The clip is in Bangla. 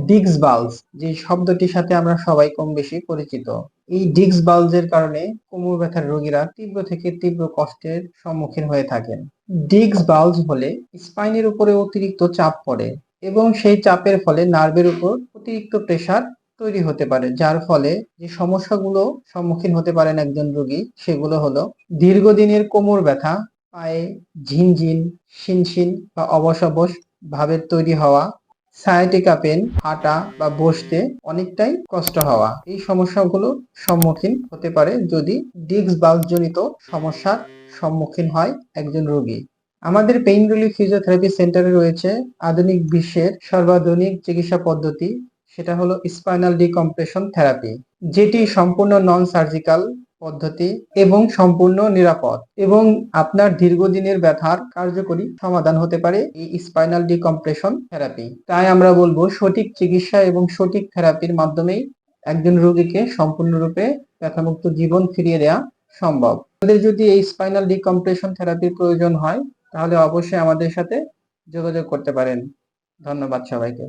ডিক্স বালজ যে শব্দটির সাথে আমরা সবাই কম বেশি পরিচিত। এই ডিক্স বালজের কারণে কোমর ব্যথার রোগীরা তীব্র থেকে তীব্র কষ্টের সম্মুখীন হয়ে থাকেন। ডিক্স বালজ হলে স্পাইনের উপরে অতিরিক্ত চাপ পড়ে এবং সেই চাপের ফলে নার্ভের উপর অতিরিক্ত প্রেসার তৈরি হতে পারে, যার ফলে যে সমস্যাগুলো সম্মুখীন হতে পারেন একজন রোগী সেগুলো হলো দীর্ঘদিনের কোমর ব্যথা, পায়ে ঝিনঝিন, শিনশিন বা অবশ অবশ ভাবের তৈরি হওয়া, সায়াটিকা পেন, হাঁটা বা বসতে অনেকটাই কষ্ট হওয়া। এই সমস্যাগুলো সম্মুখীন হতে পারে যদি ডিস্ক বালজ জনিত সমস্যার সম্মুখীন হয় একজন রোগী। আমাদের পেইন রিলিফ ফিজিওথেরাপি সেন্টারে রয়েছে আধুনিক বিশ্বের সর্বাধুনিক চিকিৎসা পদ্ধতি, সেটা হলো স্পাইনাল ডিকম্প্রেশন থেরাপি, যেটি সম্পূর্ণ নন সার্জিক্যাল পদ্ধতি এবং সম্পূর্ণ নিরাপদ এবং আপনার দীর্ঘদিনের ব্যথার কার্যকরী সমাধান হতে পারে এই স্পাইনাল ডিকম্প্রেশন থেরাপি। তাই আমরা বলবো সঠিক চিকিৎসা এবং সঠিক থেরাপির মাধ্যমেই একজন রোগীকে সম্পূর্ণরূপে ব্যথামুক্ত জীবন ফিরিয়ে দেওয়া সম্ভব। আপনাদের যদি এই স্পাইনাল ডিকম্প্রেশন থেরাপির প্রয়োজন হয় তাহলে অবশ্যই আমাদের সাথে যোগাযোগ করতে পারেন। ধন্যবাদ সবাইকে।